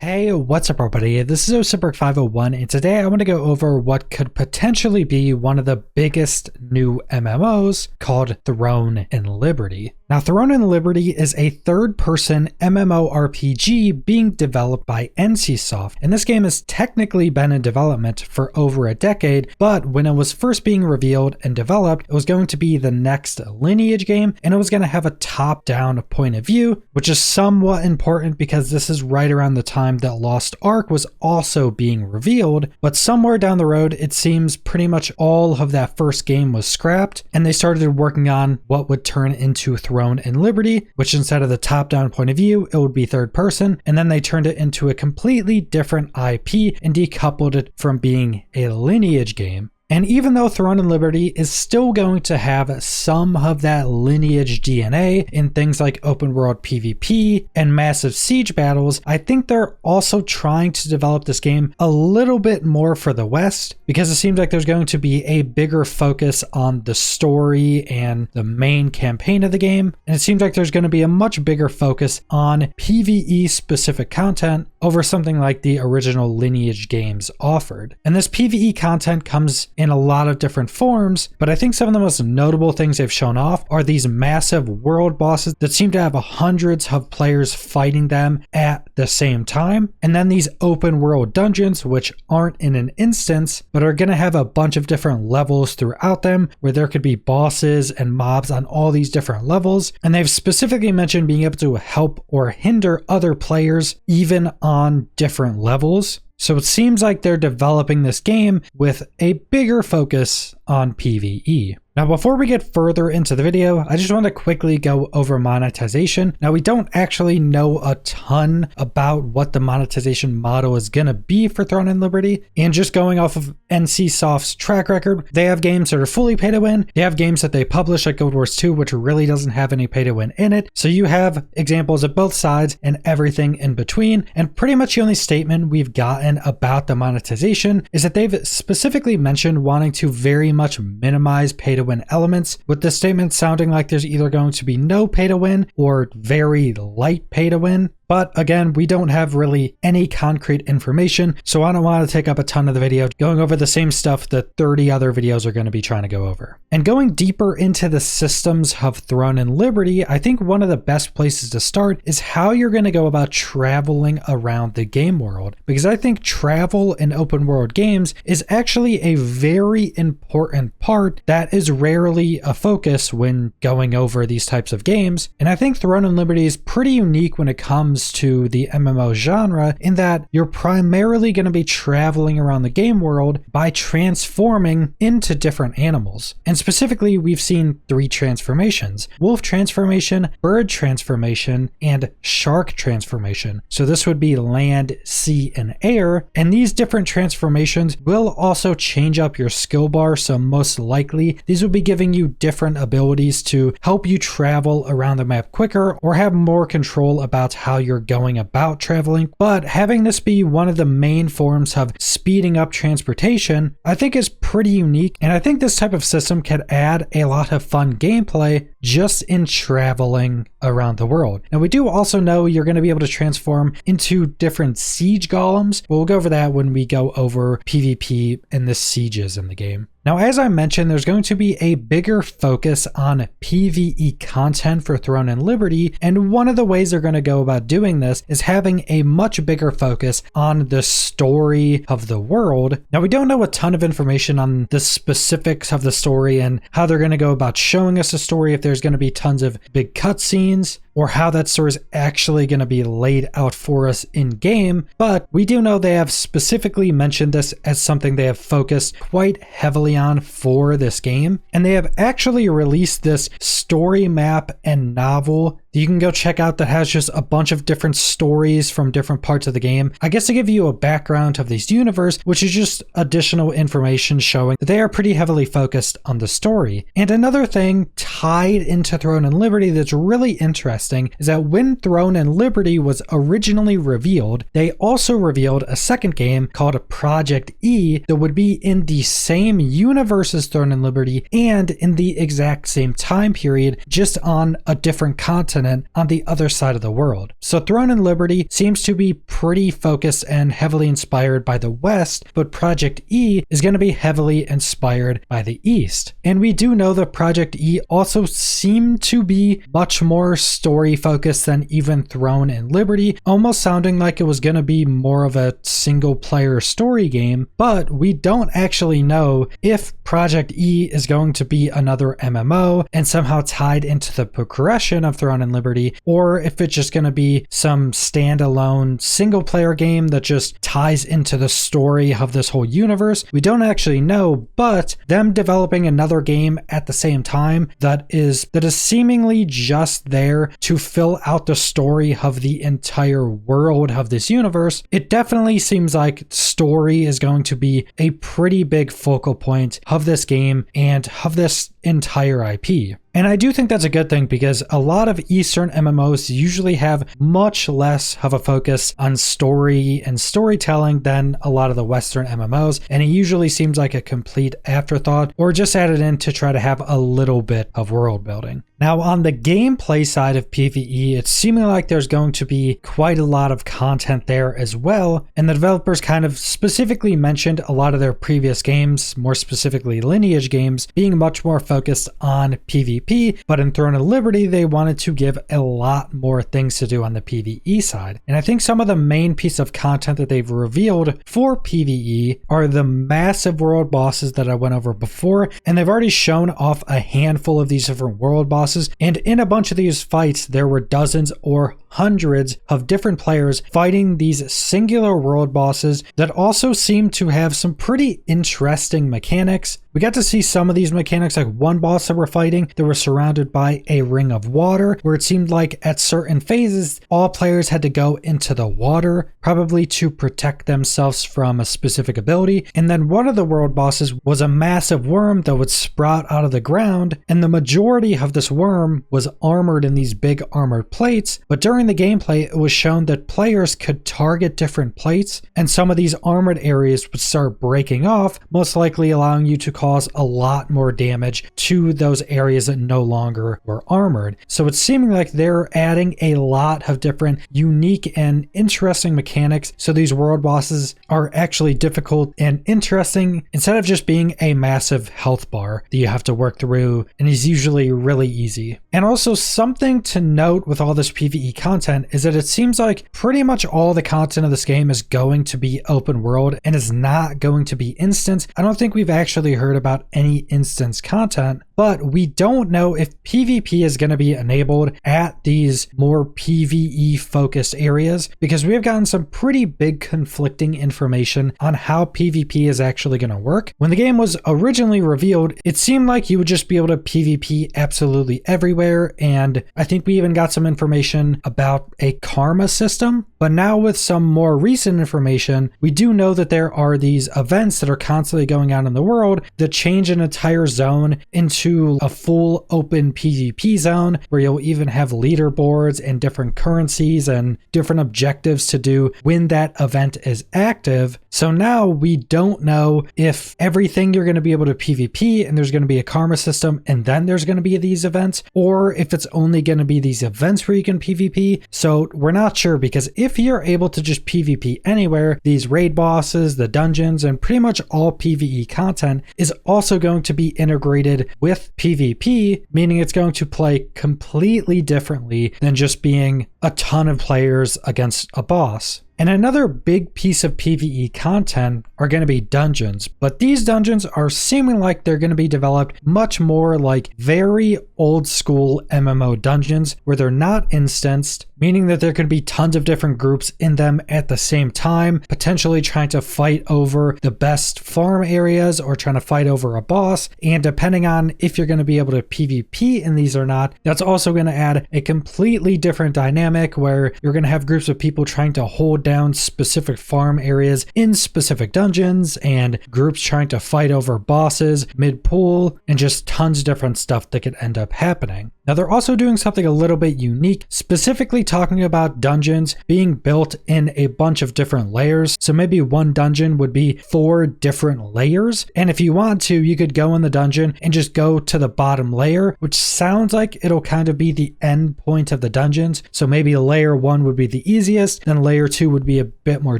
Hey, what's up everybody? This is Osipberg501 and today I want to go over what could potentially be one of the biggest new MMOs called Throne and Liberty. Now, Throne and Liberty is a third-person MMORPG being developed by NCSoft, and this game has technically been in development for over a decade, but when it was first being revealed and developed, it was going to be the next Lineage game, and it was going to have a top-down point of view, which is somewhat important because this is right around the time that Lost Ark was also being revealed, but somewhere down the road, it seems pretty much all of that first game was scrapped, and they started working on what would turn into Throne and Liberty, which instead of the top-down point of view, it would be third person, and then they turned it into a completely different IP and decoupled it from being a Lineage game. And even though Throne and Liberty is still going to have some of that Lineage DNA in things like open world PvP and massive siege battles, I think they're also trying to develop this game a little bit more for the West, because it seems like there's going to be a bigger focus on the story and the main campaign of the game. And it seems like there's going to be a much bigger focus on PvE specific content over something like the original Lineage games offered. And this PvE content comes in a lot of different forms, but I think some of the most notable things they've shown off are these massive world bosses that seem to have hundreds of players fighting them at the same time, and then these open world dungeons which aren't in an instance but are going to have a bunch of different levels throughout them where there could be bosses and mobs on all these different levels, and they've specifically mentioned being able to help or hinder other players even on different levels. So it seems like they're developing this game with a bigger focus on PvE. Now, before we get further into the video, I just want to quickly go over monetization. Now, we don't actually know a ton about what the monetization model is going to be for Throne and Liberty. And just going off of NCSoft's track record, they have games that are fully pay to win. They have games that they publish like Guild Wars 2, which really doesn't have any pay to win in it. So you have examples of both sides and everything in between. And pretty much the only statement we've gotten about the monetization is that they've specifically mentioned wanting to very much minimize pay to win elements, with the statement sounding like there's either going to be no pay to win or very light pay to win. But again, we don't have really any concrete information, so I don't want to take up a ton of the video going over the same stuff that 30 other videos are going to be trying to go over. And going deeper into the systems of Throne and Liberty, I think one of the best places to start is how you're going to go about traveling around the game world, because I think travel in open world games is actually a very important part that is rarely a focus when going over these types of games. And I think Throne and Liberty is pretty unique when it comes to the MMO genre in that you're primarily going to be traveling around the game world by transforming into different animals. And specifically, we've seen 3 transformations: wolf transformation, bird transformation, and shark transformation. So this would be land, sea, and air. And these different transformations will also change up your skill bar. So most likely, these will be giving you different abilities to help you travel around the map quicker or have more control about how you're going about traveling. But having this be one of the main forms of speeding up transportation, I think is pretty unique. And I think this type of system could add a lot of fun gameplay just in traveling around the world. Now, we do also know you're going to be able to transform into different siege golems, but we'll go over that when we go over PvP and the sieges in the game. Now, as I mentioned, there's going to be a bigger focus on PvE content for Throne and Liberty, and one of the ways they're going to go about doing this is having a much bigger focus on the story of the world. Now, we don't know a ton of information on the specifics of the story and how they're going to go about showing us the story, if there's going to be tons of big cutscenes, or how that story is actually going to be laid out for us in game, but we do know they have specifically mentioned this as something they have focused quite heavily on for this game, and they have actually released this story map and novel that you can go check out that has just a bunch of different stories from different parts of the game, I guess to give you a background of this universe, which is just additional information showing that they are pretty heavily focused on the story. And another thing tied into Throne and Liberty that's really interesting is that when Throne and Liberty was originally revealed, they also revealed a second game called Project E that would be in the same universe as Throne and Liberty and in the exact same time period, just on a different continent on the other side of the world. So Throne and Liberty seems to be pretty focused and heavily inspired by the West, but Project E is going to be heavily inspired by the East. And we do know that Project E also seemed to be much more story focused than even Throne and Liberty, almost sounding like it was going to be more of a single player story game, but we don't actually know if Project E is going to be another MMO and somehow tied into the progression of Throne and Liberty, or if it's just going to be some standalone single player game that just ties into the story of this whole universe. We don't actually know, but them developing another game at the same time that is seemingly just there to fill out the story of the entire world of this universe, it definitely seems like story is going to be a pretty big focal point of this game and of this entire IP. And I do think that's a good thing because a lot of Eastern MMOs usually have much less of a focus on story and storytelling than a lot of the Western MMOs, and it usually seems like a complete afterthought or just added in to try to have a little bit of world building. Now, on the gameplay side of PvE, it's seeming like there's going to be quite a lot of content there as well, and the developers kind of specifically mentioned a lot of their previous games, more specifically Lineage games, being much more focused on PvP, but in Throne of Liberty, they wanted to give a lot more things to do on the PvE side. And I think some of the main piece of content that they've revealed for PvE are the massive world bosses that I went over before, and they've already shown off a handful of these different world bosses. And in a bunch of these fights, there were dozens or hundreds of different players fighting these singular world bosses that also seem to have some pretty interesting mechanics. We got to see some of these mechanics, like one boss that we're fighting that was surrounded by a ring of water, where it seemed like at certain phases, all players had to go into the water, probably to protect themselves from a specific ability. And then one of the world bosses was a massive worm that would sprout out of the ground, and the majority of this worm was armored in these big armored plates, but during the gameplay, it was shown that players could target different plates, and some of these armored areas would start breaking off, most likely allowing you to cause a lot more damage to those areas that no longer were armored. So it's seeming like they're adding a lot of different unique and interesting mechanics, so these world bosses are actually difficult and interesting instead of just being a massive health bar that you have to work through and is usually really easy. And also, something to note with all this PvE content is that it seems like pretty much all the content of this game is going to be open world and is not going to be instance. I don't think we've actually heard about any instance content, but we don't know if PvP is going to be enabled at these more PvE focused areas, because we have gotten some pretty big conflicting information on how PvP is actually going to work. When the game was originally revealed, it seemed like you would just be able to PvP absolutely everywhere, and I think we even got some information about a karma system. But now with some more recent information, we do know that there are these events that are constantly going on in the world that change an entire zone into a full open PvP zone, where you'll even have leaderboards and different currencies and different objectives to do when that event is active. So now we don't know if everything you're going to be able to PvP and there's going to be a karma system and then there's going to be these events, or if it's only going to be these events where you can PvP. So we're not sure, because if you're able to just PvP anywhere, these raid bosses, the dungeons, and pretty much all PvE content is also going to be integrated with PvP, meaning it's going to play completely differently than just being a ton of players against a boss. And another big piece of PvE content are going to be dungeons, but these dungeons are seeming like they're going to be developed much more like very old school MMO dungeons, where they're not instanced, meaning that there could be tons of different groups in them at the same time, potentially trying to fight over the best farm areas or trying to fight over a boss. And depending on if you're going to be able to PvP in these or not, that's also going to add a completely different dynamic, where you're going to have groups of people trying to hold down specific farm areas in specific dungeons, and groups trying to fight over bosses mid-pool, and just tons of different stuff that could end up happening. Now they're also doing something a little bit unique, specifically talking about dungeons being built in a bunch of different layers. So maybe one dungeon would be 4 different layers, and if you want to, you could go in the dungeon and just go to the bottom layer, which sounds like it'll kind of be the end point of the dungeons. So maybe layer 1 would be the easiest, then layer 2 would be a bit more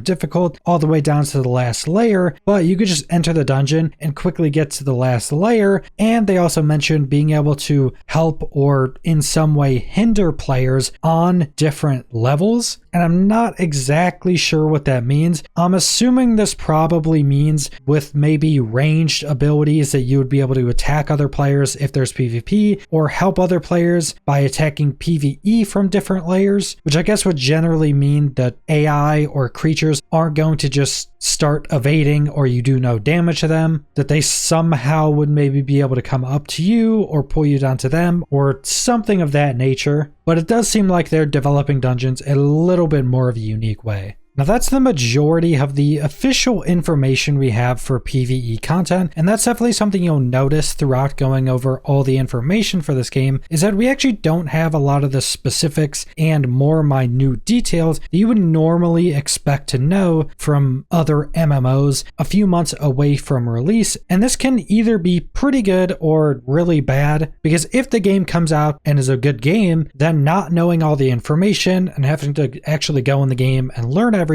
difficult, all the way down to the last layer, but you could just enter the dungeon and quickly get to the last layer. And they also mentioned being able to help or in some way hinder players on different levels. And I'm not exactly sure what that means. I'm assuming this probably means with maybe ranged abilities that you would be able to attack other players if there's PvP, or help other players by attacking PvE from different layers, which I guess would generally mean that AI or creatures aren't going to just start evading or you do no damage to them, that they somehow would maybe be able to come up to you or pull you down to them or something of that nature. But it does seem like they're developing dungeons in a little bit more of a unique way. Now that's the majority of the official information we have for PvE content, and that's definitely something you'll notice throughout going over all the information for this game, is that we actually don't have a lot of the specifics and more minute details that you would normally expect to know from other MMOs a few months away from release. And this can either be pretty good or really bad, because if the game comes out and is a good game, then not knowing all the information and having to actually go in the game and learn everything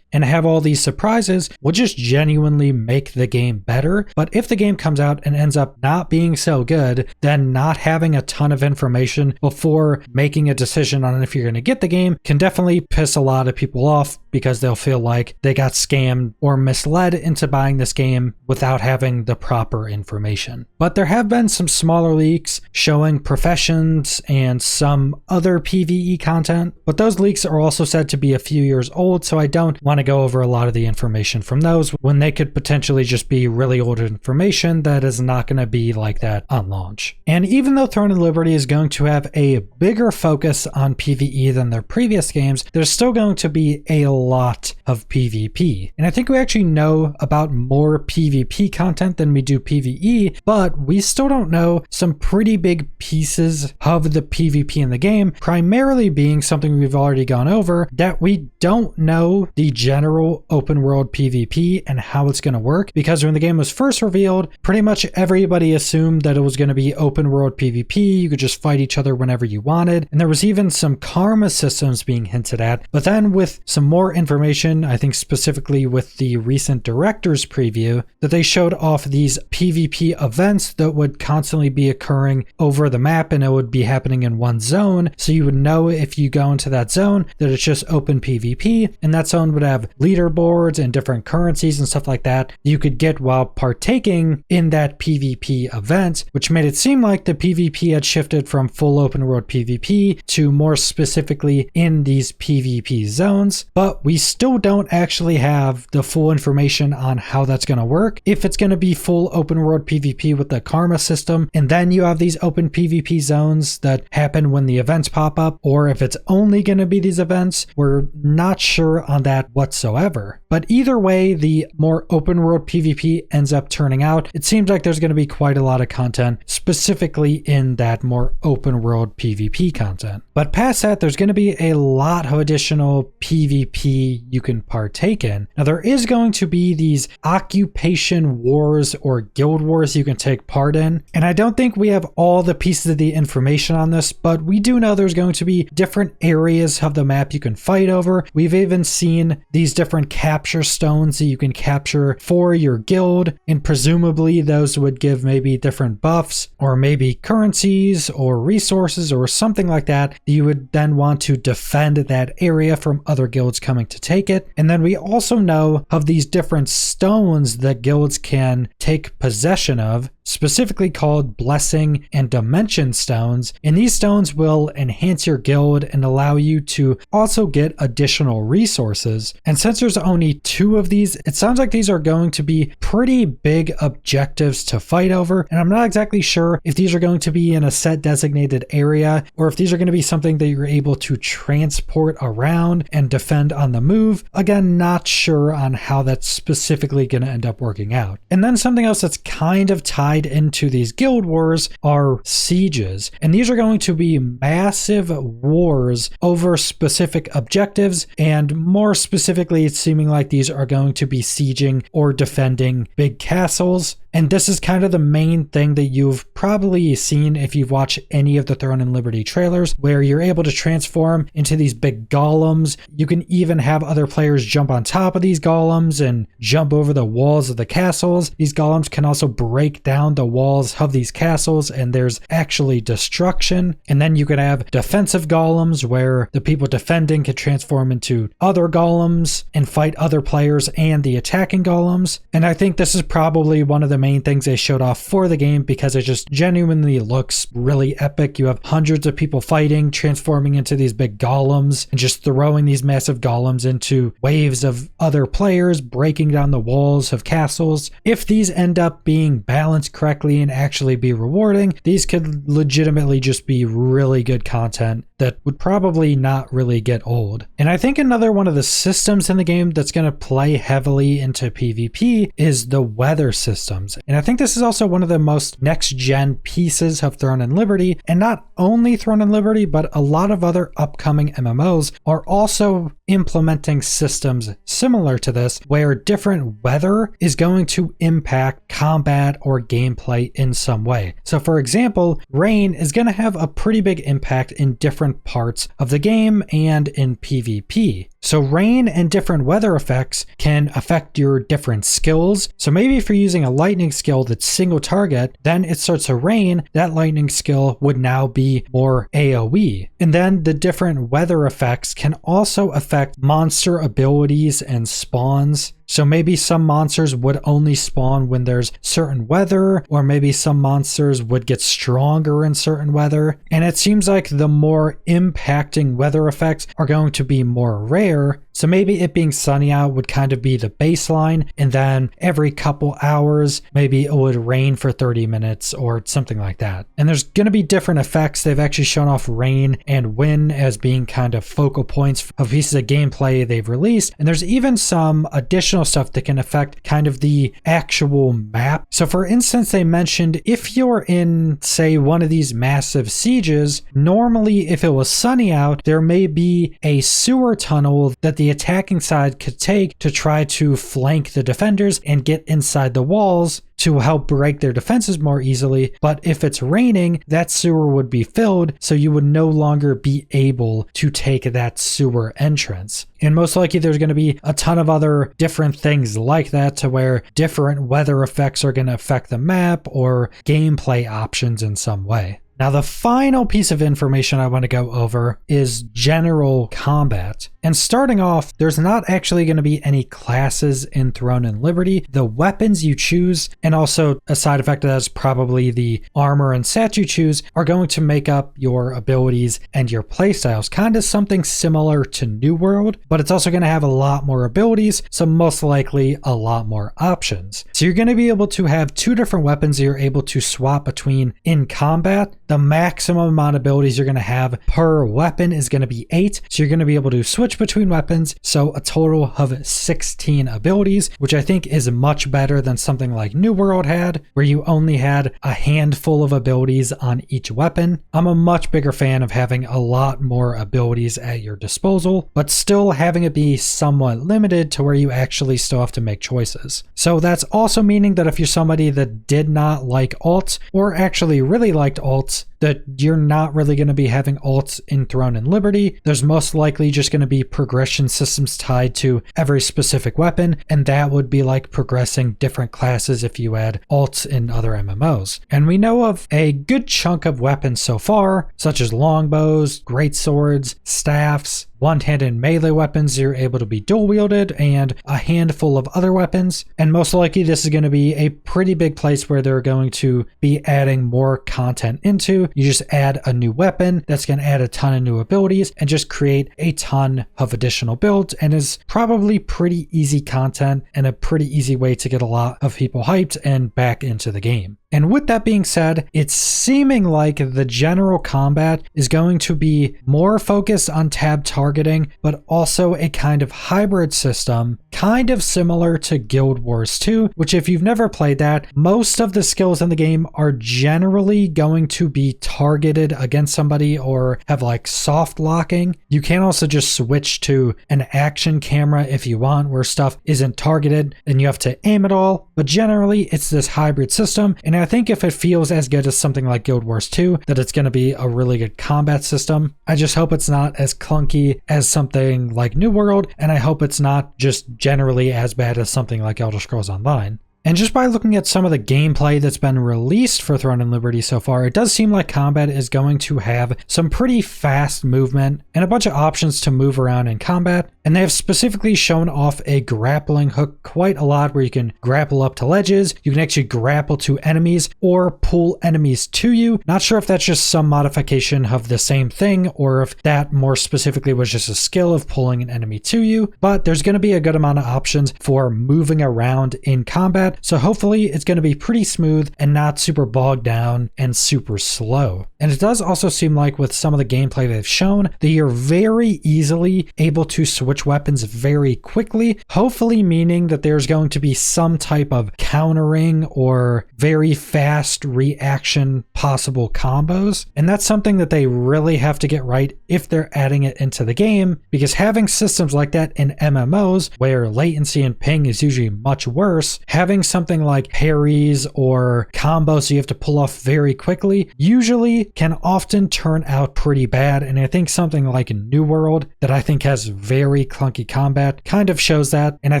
and have all these surprises will just genuinely make the game better. But if the game comes out and ends up not being so good, then not having a ton of information before making a decision on if you're going to get the game can definitely piss a lot of people off, because they'll feel like they got scammed or misled into buying this game without having the proper information. But there have been some smaller leaks showing professions and some other PvE content, but those leaks are also said to be a few years old, so I don't want to go over a lot of the information from those when they could potentially just be really old information that is not going to be like that on launch. And even though Throne and Liberty is going to have a bigger focus on PvE than their previous games, there's still going to be a lot of PvP. And I think we actually know about more PvP content than we do PvE, but we still don't know some pretty big pieces of the PvP in the game, primarily being something we've already gone over, that we don't know the general open world PvP and how it's going to work, because when the game was first revealed, pretty much everybody assumed that it was going to be open world PvP. You could just fight each other whenever you wanted, and there was even some karma systems being hinted at. But then with some more information, I think specifically with the recent director's preview, that they showed off these PvP events that would constantly be occurring over the map, and it would be happening in one zone, so you would know if you go into that zone that it's just open PvP, and that zone would have leaderboards and different currencies and stuff like that you could get while partaking in that PvP event, which made it seem like the PvP had shifted from full open world PvP to more specifically in these PvP zones. But we still don't actually have the full information on how that's going to work. If it's going to be full open world PvP with the karma system, and then you have these open PvP zones that happen when the events pop up, or if it's only going to be these events, we're not sure on that whatsoever. But either way, the more open world PvP ends up turning out, it seems like there's going to be quite a lot of content specifically in that more open world PvP content. But past that, there's going to be a lot of additional PvP you can partake in. Now there is going to be these occupation wars or guild wars you can take part in, and I don't think we have all the pieces of the information on this, but we do know there's going to be different areas of the map you can fight over. We've even seen these different capture stones that you can capture for your guild, and presumably those would give maybe different buffs or maybe currencies or resources or something like that. You would then want to defend that area from other guilds coming to take it. And then we also know of these different stones that guilds can take possession of. specifically called Blessing and Dimension Stones, and these stones will enhance your guild and allow you to also get additional resources. And since there's only 2 of these, it sounds like these are going to be pretty big objectives to fight over, and I'm not exactly sure if these are going to be in a set designated area or if these are going to be something that you're able to transport around and defend on the move. Again, not sure on how that's specifically going to end up working out. And then something else that's kind of tied into these guild wars are sieges, and these are going to be massive wars over specific objectives, and more specifically it's seeming like these are going to be sieging or defending big castles. And this is kind of the main thing that you've probably seen if you've watched any of the Throne and Liberty trailers, where you're able to transform into these big golems. You can even have other players jump on top of these golems and jump over the walls of the castles. These golems can also break down the walls of these castles, and there's actually destruction. And then you could have defensive golems where the people defending can transform into other golems and fight other players and the attacking golems. And I think this is probably one of the main things they showed off for the game because it just genuinely looks really epic. You have hundreds of people fighting, transforming into these big golems, and just throwing these massive golems into waves of other players, breaking down the walls of castles. If these end up being balanced correctly and actually be rewarding, these could legitimately just be really good content that would probably not really get old. And I think another one of the systems in the game that's going to play heavily into PvP is the weather systems. And I think this is also one of the most next-gen pieces of Throne and Liberty, and not only Throne and Liberty, but a lot of other upcoming MMOs are also implementing systems similar to this, where different weather is going to impact combat or gameplay in some way. So for example, rain is going to have a pretty big impact in different parts of the game and in PvP. So rain and different weather effects can affect your different skills. So maybe if you're using a lightning skill that's single target, then it starts to rain, that lightning skill would now be more AoE. And then the different weather effects can also affect monster abilities and spawns. So maybe some monsters would only spawn when there's certain weather, or maybe some monsters would get stronger in certain weather. And it seems like the more impacting weather effects are going to be more rare. So maybe it being sunny out would kind of be the baseline, and then every couple hours, maybe it would rain for 30 minutes or something like that. And there's going to be different effects. They've actually shown off rain and wind as being kind of focal points of pieces of gameplay they've released. And there's even some additional stuff that can affect kind of the actual map. So for instance, they mentioned if you're in, say, one of these massive sieges, normally if it was sunny out, there may be a sewer tunnel that the attacking side could take to try to flank the defenders and get inside the walls to help break their defenses more easily. But if it's raining, that sewer would be filled, so you would no longer be able to take that sewer entrance. And most likely there's going to be a ton of other different things like that, to where different weather effects are going to affect the map or gameplay options in some way. Now, the final piece of information I want to go over is general combat. And starting off, there's not actually going to be any classes in Throne and Liberty. The weapons you choose, and also a side effect of that is probably the armor and stats you choose, are going to make up your abilities and your playstyles. Kind of something similar to New World, but it's also going to have a lot more abilities, so most likely a lot more options. So you're going to be able to have 2 different weapons that you're able to swap between in combat. The maximum amount of abilities you're going to have per weapon is going to be 8. So you're going to be able to switch between weapons. So a total of 16 abilities, which I think is much better than something like New World had, where you only had a handful of abilities on each weapon. I'm a much bigger fan of having a lot more abilities at your disposal, but still having it be somewhat limited to where you actually still have to make choices. So that's also meaning that if you're somebody that did not like alts, or actually really liked alts, that you're not really going to be having alts in Throne and Liberty. There's most likely just going to be progression systems tied to every specific weapon, and that would be like progressing different classes if you add alts in other MMOs. And we know of a good chunk of weapons so far, such as longbows, great swords, staffs, one-handed melee weapons you're able to be dual wielded, and a handful of other weapons. And most likely this is going to be a pretty big place where they're going to be adding more content into. You just add a new weapon that's going to add a ton of new abilities and just create a ton of additional builds, and is probably pretty easy content and a pretty easy way to get a lot of people hyped and back into the game. And with that being said, it's seeming like the general combat is going to be more focused on tab targeting, but also a kind of hybrid system, kind of similar to Guild Wars 2, which if you've never played that, most of the skills in the game are generally going to be targeted against somebody or have like soft locking. You can also just switch to an action camera if you want, where stuff isn't targeted and you have to aim it all, but generally it's this hybrid system. And I think if it feels as good as something like Guild Wars 2, that it's going to be a really good combat system. I just hope it's not as clunky as something like New World, and I hope it's not just generally as bad as something like Elder Scrolls Online. And just by looking at some of the gameplay that's been released for Throne and Liberty so far, it does seem like combat is going to have some pretty fast movement and a bunch of options to move around in combat. And they have specifically shown off a grappling hook quite a lot, where you can grapple up to ledges, you can actually grapple to enemies or pull enemies to you. Not sure if that's just some modification of the same thing, or if that more specifically was just a skill of pulling an enemy to you, but there's going to be a good amount of options for moving around in combat. So hopefully it's going to be pretty smooth and not super bogged down and super slow. And it does also seem like with some of the gameplay they've shown that you're very easily able to switch weapons very quickly, hopefully meaning that there's going to be some type of countering or very fast reaction possible combos. And that's something that they really have to get right if they're adding it into the game, because having systems like that in MMOs where latency and ping is usually much worse, having something like parries or combos you have to pull off very quickly usually can often turn out pretty bad. And I think something like New World, that I think has very clunky combat, kind of shows that. And I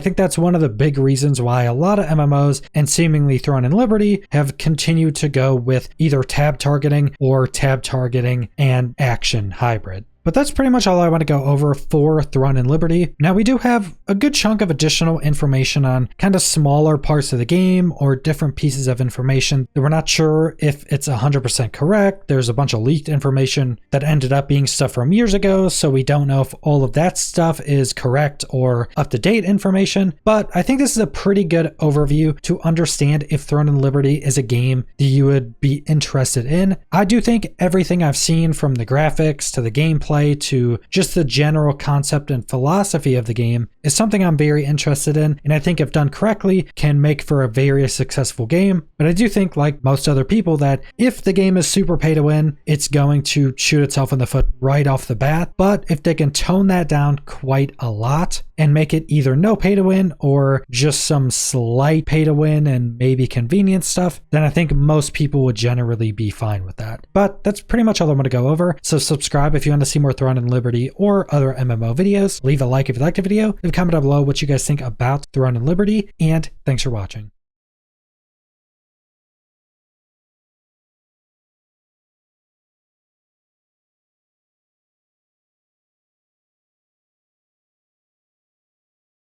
think that's one of the big reasons why a lot of MMOs, and seemingly Throne and Liberty, have continued to go with either tab targeting or tab targeting and action hybrid. But that's pretty much all I want to go over for Throne and Liberty. Now, we do have a good chunk of additional information on kind of smaller parts of the game or different pieces of information that we're not sure if it's 100% correct. There's a bunch of leaked information that ended up being stuff from years ago, so we don't know if all of that stuff is correct or up-to-date information. But I think this is a pretty good overview to understand if Throne and Liberty is a game that you would be interested in. I do think everything I've seen, from the graphics to the gameplay to just the general concept and philosophy of the game, is something I'm very interested in, and I think if done correctly can make for a very successful game. But I do think, like most other people, that if the game is super pay to win, it's going to shoot itself in the foot right off the bat. But if they can tone that down quite a lot and make it either no pay to win or just some slight pay to win and maybe convenience stuff, then I think most people would generally be fine with that. But that's pretty much all I'm going to go over. So subscribe if you want to see more Throne and Liberty or other MMO videos. Leave a like if you liked the video. Leave a comment down below what you guys think about Throne and Liberty, and thanks for watching.